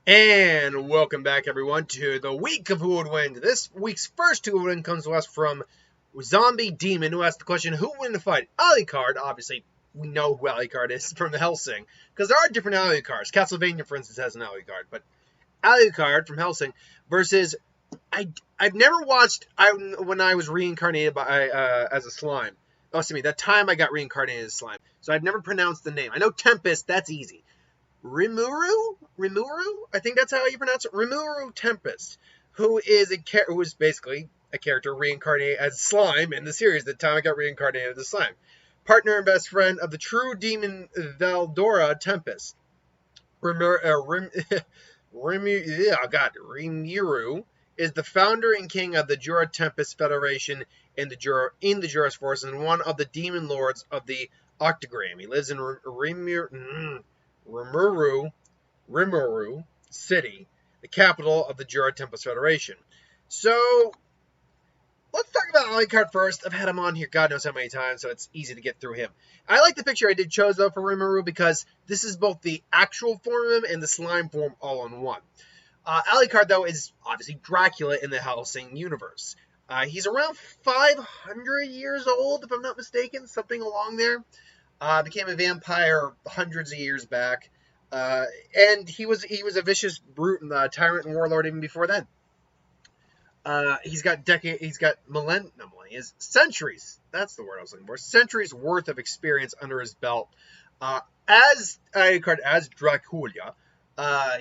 And welcome back, everyone, to the week of Who Would Win. This week's first Who Would Win comes to us from Zombie Demon, who asked the question, who would win the fight? Alucard, obviously, we know who Alucard is from the Hellsing, because there are different Alucards. Castlevania, for instance, has an Alucard, but Alucard from Hellsing versus, I've never watched, when I was reincarnated as a slime. Oh, excuse me, that time I got reincarnated as slime. So I've never pronounced the name. I know Tempest, that's easy. Rimuru, I think that's how you pronounce it. Rimuru Tempest, who is basically a character reincarnated as slime in the series. The time I got reincarnated as slime, partner and best friend of the true demon Valdora Tempest. Rimuru is the founder and king of the Jura Tempest Federation in the Juras Force and one of the demon lords of the Octagram. He lives in Rimuru City, the capital of the Jura Tempest Federation. So, let's talk about Alucard first. I've had him on here God knows how many times, so it's easy to get through him. I like the picture I chose, though, for Rimuru because this is both the actual form of him and the slime form all in one. Alucard, though, is obviously Dracula in the Hellsing universe. He's around 500 years old, if I'm not mistaken, something along there. Became a vampire hundreds of years back, and he was a vicious brute and tyrant and warlord even before then. He's got centuries. That's the word I was looking for. Centuries worth of experience under his belt. As Alucard, as Dracula,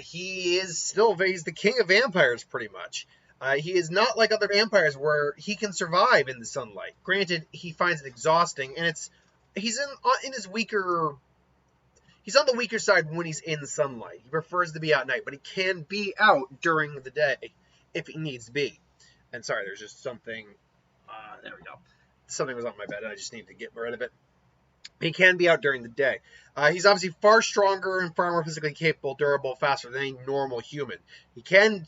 he's the king of vampires, pretty much. He is not like other vampires where he can survive in the sunlight. Granted, he finds it exhausting, and he's on the weaker side when he's in sunlight. He prefers to be out at night, but he can be out during the day if he needs to be. And sorry, there's just something. There we go. Something was on my bed, and I just need to get rid of it. He can be out during the day. He's obviously far stronger and far more physically capable, durable, faster than any normal human. He can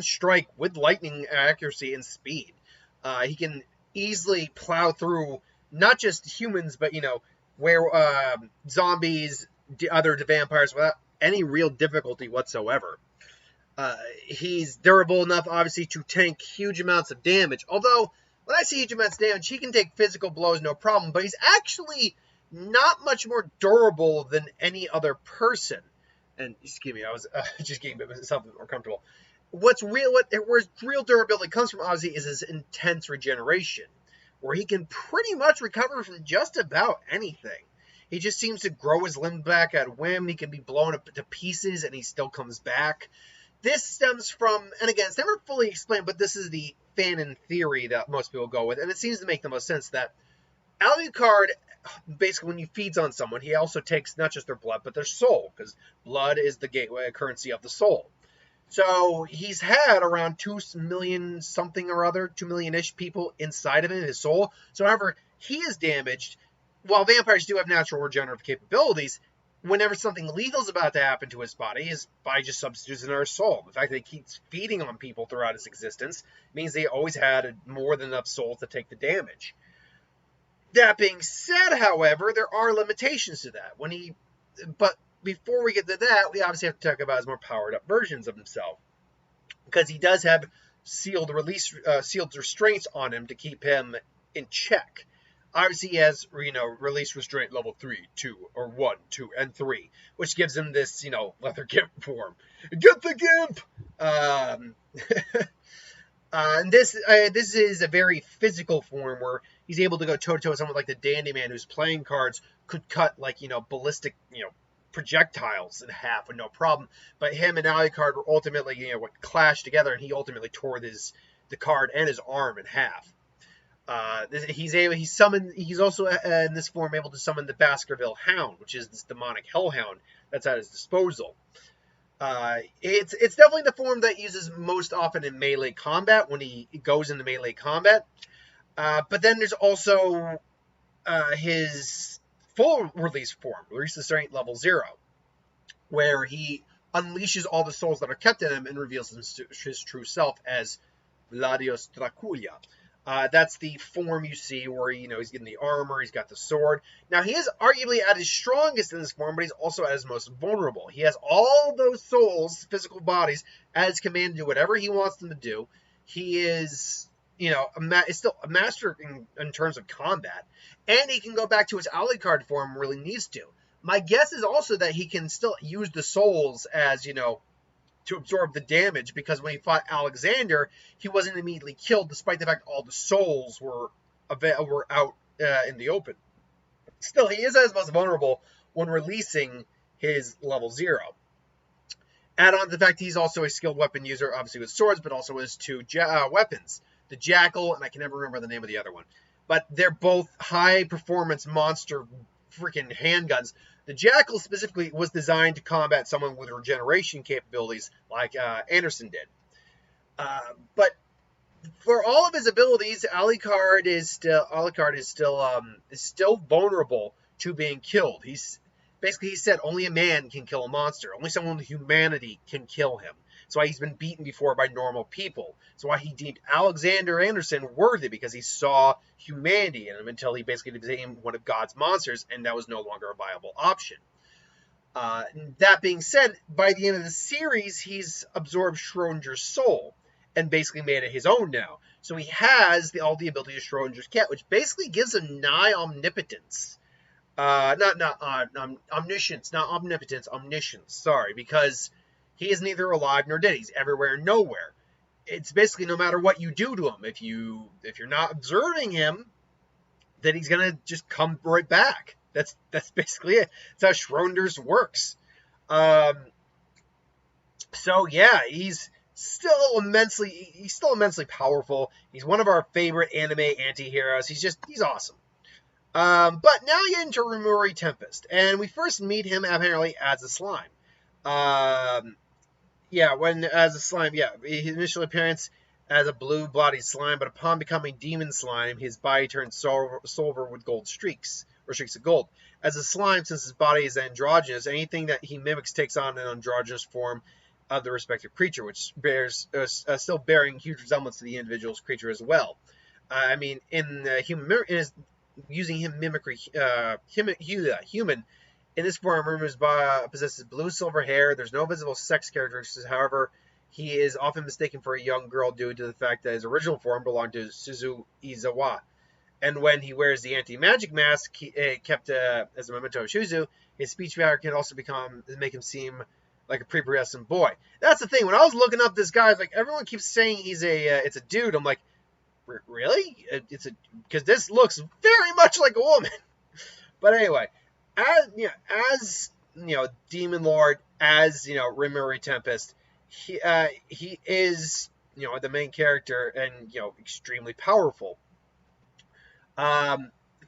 strike with lightning accuracy and speed. He can easily plow through not just humans, but where zombies, other vampires, without any real difficulty whatsoever. He's durable enough, obviously, to tank huge amounts of damage. Although, when I say huge amounts of damage, he can take physical blows, no problem. But he's actually not much more durable than any other person. And excuse me, I was just getting myself a bit more comfortable. Where real durability comes from, obviously, is his intense regeneration, where he can pretty much recover from just about anything. He just seems to grow his limb back at whim. He can be blown up to pieces, and he still comes back. This stems from, and again, it's never fully explained, but this is the fanon theory that most people go with, and it seems to make the most sense that Alucard, basically, when he feeds on someone, he also takes not just their blood, but their soul, because blood is the gateway currency of the soul. So he's had around 2 million something or other, 2 million-ish people inside of him, his soul. So whenever he is damaged, while vampires do have natural regenerative capabilities, whenever something lethal is about to happen to his body just substitutes another soul. The fact that he keeps feeding on people throughout his existence means they always had more than enough souls to take the damage. That being said, however, there are limitations to that. But before we get to that, we obviously have to talk about his more powered-up versions of himself, because he does have sealed restraints on him to keep him in check. Obviously, he has, release restraint level 3, 2, or 1, 2, and 3, which gives him this, leather gimp form. Get the gimp! And this is a very physical form where he's able to go toe-to-toe with someone like the Dandy Man, whose playing cards could cut, ballistic, projectiles in half with no problem. Also him and Alucard were ultimately, clashed together, and he ultimately tore the card and his arm in half. He's also in this form able to summon the Baskerville Hound, which is this demonic hellhound that's at his disposal. It's definitely the form that uses most often in melee combat when he goes into melee combat. But then there's also his full release form, release the strength level 0, where he unleashes all the souls that are kept in him and reveals his true self as Vladios Dracula. That's the form you see where, he's getting the armor, he's got the sword. Now, he is arguably at his strongest in this form, but he's also at his most vulnerable. He has all those souls, physical bodies, at his command to do whatever he wants them to do. He is, is still a master in terms of combat. And he can go back to his Alucard form where he needs to. My guess is also that he can still use the souls as, to absorb the damage, because when he fought Alexander, he wasn't immediately killed, despite the fact all the souls were out in the open. Still, he is at his most vulnerable when releasing his level 0. Add on to the fact he's also a skilled weapon user, obviously with swords, but also his 2 weapons. The Jackal, and I can never remember the name of the other one. But they're both high-performance monster freaking handguns. The Jackal specifically was designed to combat someone with regeneration capabilities like Anderson did. But for all of his abilities, Alucard is still vulnerable to being killed. He said only a man can kill a monster. Only someone with humanity can kill him. That's why he's been beaten before by normal people. That's why he deemed Alexander Anderson worthy, because he saw humanity in him until he basically became one of God's monsters, and that was no longer a viable option. That being said, by the end of the series, he's absorbed Schrodinger's soul and basically made it his own now. So he has all the ability of Schrodinger's cat, which basically gives him nigh omnipotence. Omniscience, not omnipotence, omniscience. Sorry, because he is neither alive nor dead. He's everywhere and nowhere. It's basically no matter what you do to him. If you're not observing him, then he's gonna just come right back. That's basically it. That's how Schrodinger's works. So yeah, he's still immensely powerful. He's one of our favorite anime anti-heroes. He's awesome. But now you get into Rimuru Tempest, and we first meet him apparently as a slime. His initial appearance as a blue-bloodied slime, but upon becoming demon slime, his body turns silver with gold streaks, or streaks of gold. As a slime, since his body is androgynous, anything that he mimics takes on an androgynous form of the respective creature, which bears still bearing huge resemblance to the individual's creature as well. Using him mimicry, human. In this form, Rimuru's possesses blue-silver hair. There's no visible sex characteristics. However, he is often mistaken for a young girl due to the fact that his original form belonged to Suzu Izawa. And when he wears the anti-magic mask kept as a memento of Suzu, his speech pattern can also make him seem like a prepubescent boy. That's the thing. When I was looking up this guy, like, everyone keeps saying it's a dude. I'm like, really? Because this looks very much like a woman. But anyway, as Demon Lord, as Rimuru Tempest, he is the main character and extremely powerful.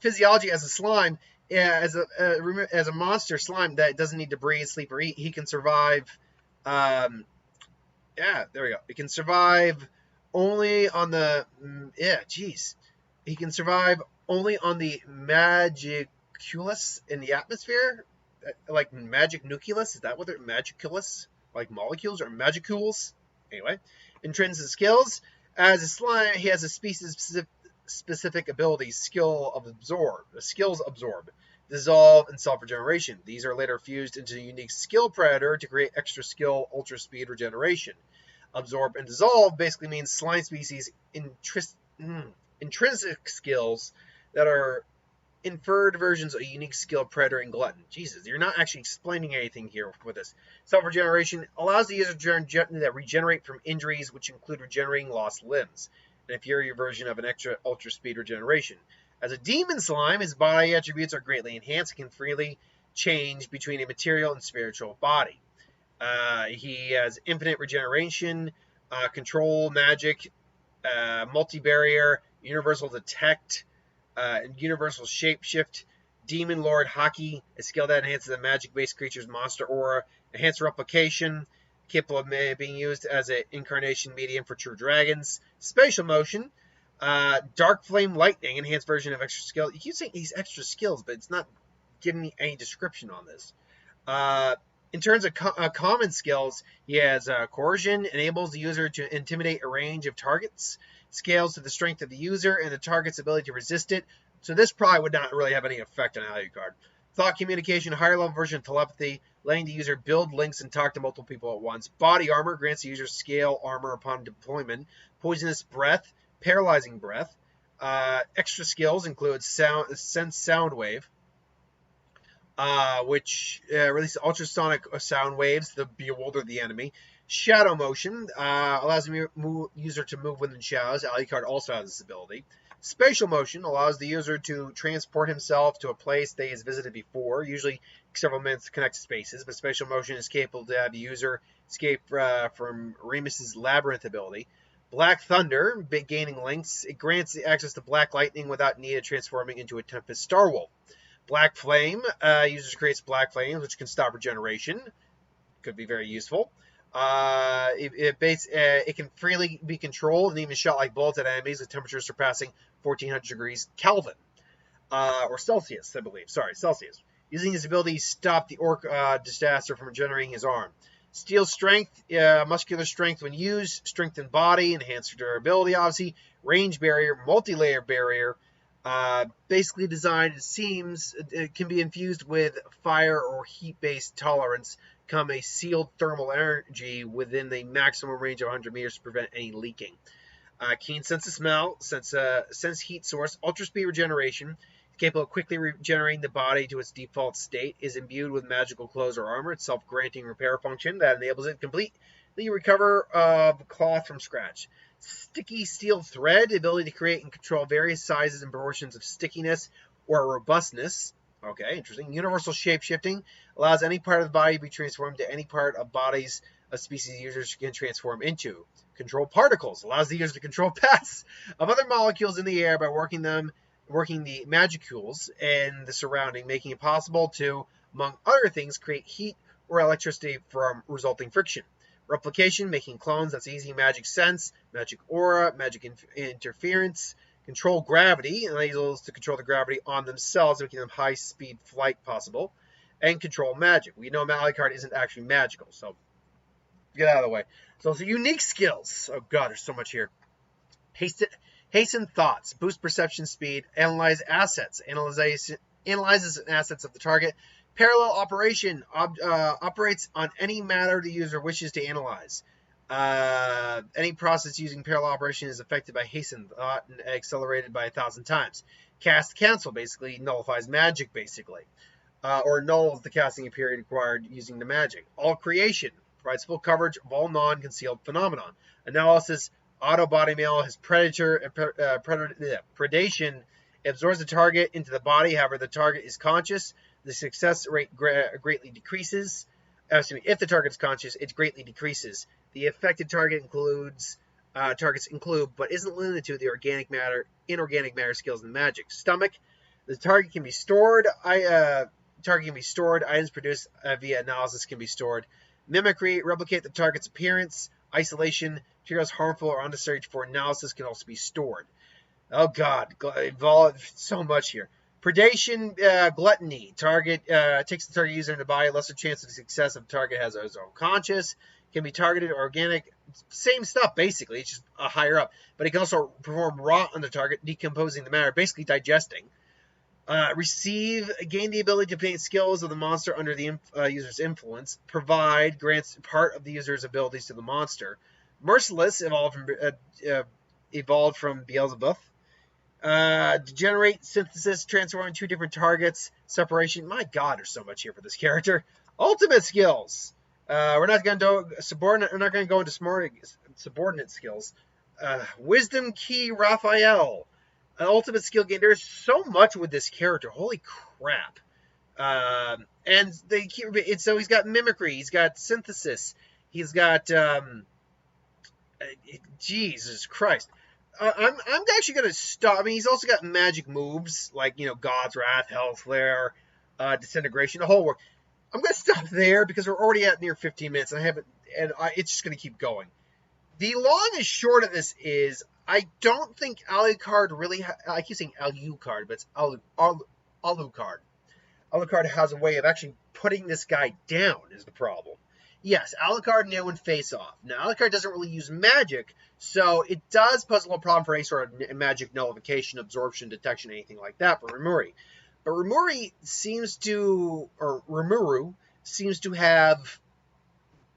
Physiology as a slime, as a monster slime that doesn't need to breathe, sleep, or eat, he can survive. There we go. He can survive only on the He can survive only on the magiculus in the atmosphere, like magic nucleus. Is that what they're magiculus? Like molecules or magicules? Anyway, intrinsic skills. As a slime, he has a species-specific abilities: skills absorb, dissolve, and self-regeneration. These are later fused into a unique skill predator to create extra skill, ultra speed regeneration. Absorb and dissolve basically means slime species intrinsic skills that are inferred versions of a unique skill predator and glutton. Jesus, you're not actually explaining anything here with this. Self-regeneration allows the user to regenerate from injuries, which include regenerating lost limbs, an inferior version of an extra ultra speed regeneration. As a demon slime, his body attributes are greatly enhanced and can freely change between a material and spiritual body. He has infinite regeneration, control magic, multi-barrier, universal detect, universal shapeshift, demon lord haki, a skill that enhances a magic-based creature's monster aura, enhanced replication, capable of being used as an incarnation medium for true dragons, spatial motion, dark flame lightning, enhanced version of extra skill. You keep saying these extra skills, but it's not giving me any description on this. In terms of common skills, he has coercion, enables the user to intimidate a range of targets. scales to the strength of the user and the target's ability to resist it. So this probably would not really have any effect on Alucard. Thought communication, higher level version of telepathy, letting the user build links and talk to multiple people at once. Body armor grants the user scale armor upon deployment. Poisonous breath, paralyzing breath. Extra skills include sense sound wave, which releases ultrasonic sound waves to bewilder the enemy. Shadow motion allows the user to move within shadows. Alucard also has this ability. Spatial motion allows the user to transport himself to a place they has visited before, usually several minutes to connect spaces, but spatial motion is capable to have the user escape from Remus's labyrinth ability. Black Thunder, gaining links, it grants access to black lightning without need of transforming into a Tempest Starwolf. Black Flame, users creates black flames, which can stop regeneration. Could be very useful. It can freely be controlled and even shot like bullets at enemies with temperatures surpassing 1400 degrees Kelvin. Or Celsius, I believe. Sorry, Celsius. Using his ability to stop the orc disaster from regenerating his arm. Steel strength, muscular strength when used, strengthened body, enhanced durability, obviously. Range barrier, multi-layer barrier. Basically designed, it seems, it can be infused with fire or heat-based tolerance, become a sealed thermal energy within the maximum range of 100 meters to prevent any leaking. Keen sense of smell, sense heat source, ultra speed regeneration, capable of quickly regenerating the body to its default state, is imbued with magical clothes or armor, its self-granting repair function that enables it to completely recover cloth from scratch. Sticky steel thread, ability to create and control various sizes and proportions of stickiness or robustness. Okay, interesting. Universal shape-shifting allows any part of the body to be transformed to any part of bodies a species users can transform into. Control particles allows the user to control paths of other molecules in the air by working the magicules and the surrounding, making it possible to, among other things, create heat or electricity from resulting friction. Replication, making clones, that's easy. Magic sense, magic aura, magic interference. Control gravity, enables to control the gravity on themselves, making them high-speed flight possible. And control magic. We know Alucard isn't actually magical, so get out of the way. So it's unique skills. Oh god, there's so much here. Hasten thoughts, boost perception speed, analyze assets, analyzes assets of the target. Parallel operation operates on any matter the user wishes to analyze. Any process using parallel operation is affected by hasten thought and accelerated by 1,000 times. Cast cancel basically nullifies magic basically, or nulls the casting period required using the magic. All creation provides full coverage of all non-concealed phenomenon. Analysis, auto body mail has predation. It absorbs the target into the body. However, the target is conscious. The success rate greatly decreases. If the target is conscious, it greatly decreases. The affected targets include, but isn't limited to, the inorganic matter skills and magic. Stomach, the target can be stored. Items produced via analysis can be stored. Mimicry, replicate the target's appearance. Isolation, materials harmful or unnecessary for analysis can also be stored. Oh god, involved so much here. Predation, gluttony. Target takes the target user in the body. Lesser chance of success if the target has his own conscious. Can be targeted organic. Same stuff, basically. It's just higher up. But it can also perform rot on the target, decomposing the matter, basically digesting. Gain the ability to obtain skills of the monster under the user's influence. Provide, grants part of the user's abilities to the monster. Merciless, evolved from Beelzebub. Degenerate, synthesis, transforming two different targets, separation. My god, there's so much here for this character. Ultimate skills. We're not going to go into subordinate skills. Wisdom key, Raphael. An ultimate skill gain. There's so much with this character. Holy crap. And they keep so he's got mimicry, he's got synthesis, he's got Jesus Christ. I'm actually gonna stop. I mean, he's also got magic moves like, you know, God's Wrath, Hell Flare, Disintegration, the whole work. I'm gonna stop there because we're already at near 15 minutes, and it's just gonna keep going. The long and short of this is, I don't think Alucard really. I keep saying Alucard, but it's Alucard. Alucard has a way of actually putting this guy down. Is the problem? Yes, Alucard knew and face off. Now, Alucard doesn't really use magic, so it does pose a little problem for any sort of magic nullification, absorption, detection, anything like that for Rimuru. But Rimuru seems to have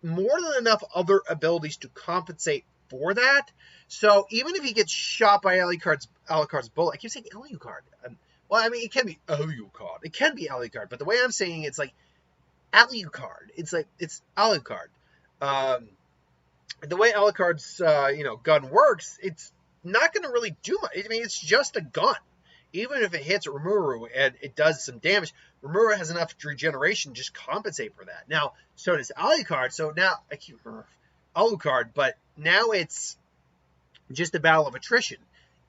more than enough other abilities to compensate for that. So even if he gets shot by Alucard's bullet, I keep saying Alucard. Well, I mean, it can be Alucard. It can be Alucard, but the way I'm saying it's like Alucard. It's Alucard. The way Alucard's gun works, it's not going to really do much. I mean, it's just a gun. Even if it hits Rimuru and it does some damage, Rimuru has enough regeneration to just compensate for that. Now, so does Alucard. So now I keep Alucard, but now it's just a battle of attrition.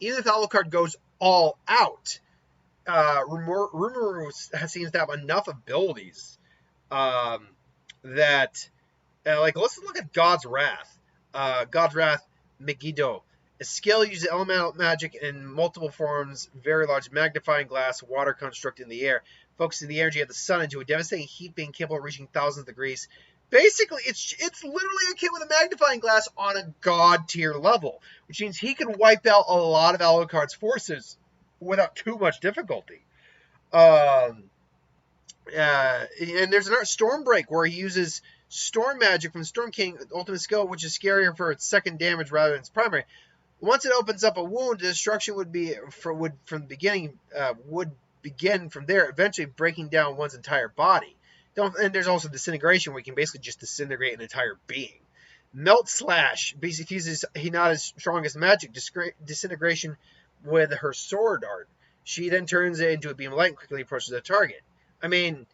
Even if Alucard goes all out, Rimuru seems to have enough abilities that, like, let's look at God's Wrath. God's Wrath, Megiddo. A skill uses elemental magic in multiple forms, very large magnifying glass, water construct in the air, focusing the energy of the sun into a devastating heat being capable of reaching thousands of degrees. Basically, it's literally a kid with a magnifying glass on a god tier level, which means he can wipe out a lot of Alucard's forces without too much difficulty. And there's another Stormbreak where he uses storm magic from Storm King ultimate skill, which is scarier for its second damage rather than its primary. Once it opens up a wound, the destruction would begin from there, eventually breaking down one's entire body. And there's also disintegration, where you can basically just disintegrate an entire being. Melt Slash basically uses Hinata's strongest magic, disintegration, with her sword art. She then turns it into a beam of light and quickly approaches the target. I mean,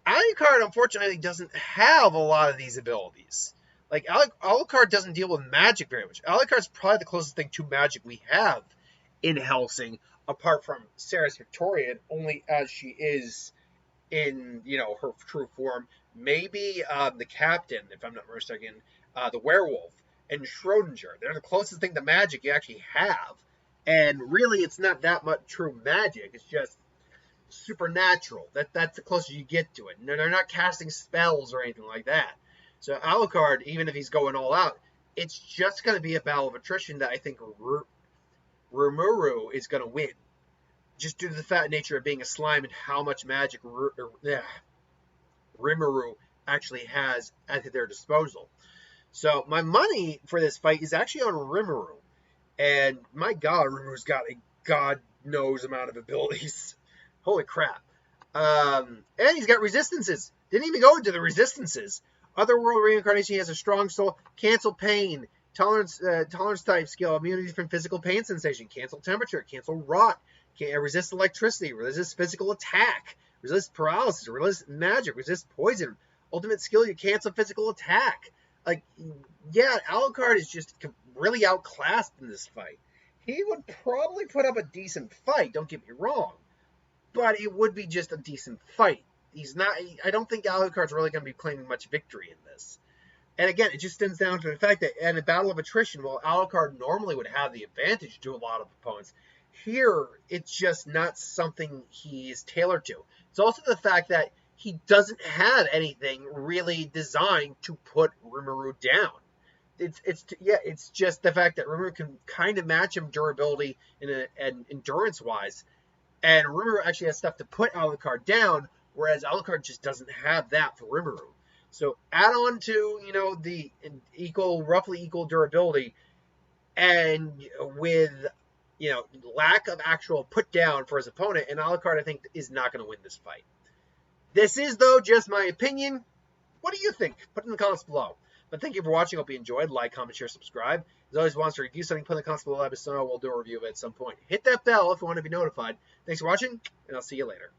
Alucard unfortunately doesn't have a lot of these abilities. Like, Alucard doesn't deal with magic very much. Alucard's probably the closest thing to magic we have in Hellsing, apart from Ceres Victorian, only as she is in, her true form. Maybe the Captain, if I'm not mistaken, the Werewolf, and Schrodinger. They're the closest thing to magic you actually have. And really, it's not that much true magic. It's just supernatural. That's the closest you get to it. And they're not casting spells or anything like that. So Alucard, even if he's going all out, it's just going to be a battle of attrition that I think Rimuru is going to win. Just due to the fat nature of being a slime and how much magic Rimuru actually has at their disposal. So my money for this fight is actually on Rimuru. And my God, Rimuru's got a God knows amount of abilities. Holy crap. And he's got resistances. Didn't even go into the resistances. Otherworld Reincarnation, he has a strong soul, cancel pain, tolerance type skill, immunity from physical pain sensation, cancel temperature, cancel rot, resist electricity, resist physical attack, resist paralysis, resist magic, resist poison. Ultimate skill, you cancel physical attack. Like, yeah, Alucard is just really outclassed in this fight. He would probably put up a decent fight, don't get me wrong, but it would be just a decent fight. I don't think Alucard's really going to be claiming much victory in this. And again, it just stems down to the fact that in a battle of attrition, while Alucard normally would have the advantage to a lot of opponents, here it's just not something he's tailored to. It's also the fact that he doesn't have anything really designed to put Rimuru down. It's just the fact that Rimuru can kind of match him durability and endurance-wise, and Rimuru actually has stuff to put Alucard down, whereas Alucard just doesn't have that for Rimuru. So add on to, the roughly equal durability, and with, lack of actual put down for his opponent, and Alucard, I think, is not going to win this fight. This is, though, just my opinion. What do you think? Put it in the comments below. But thank you for watching. Hope you enjoyed. Like, comment, share, subscribe. As always, wants to review something, put in the comments below. We'll do a review of it at some point. Hit that bell if you want to be notified. Thanks for watching, and I'll see you later.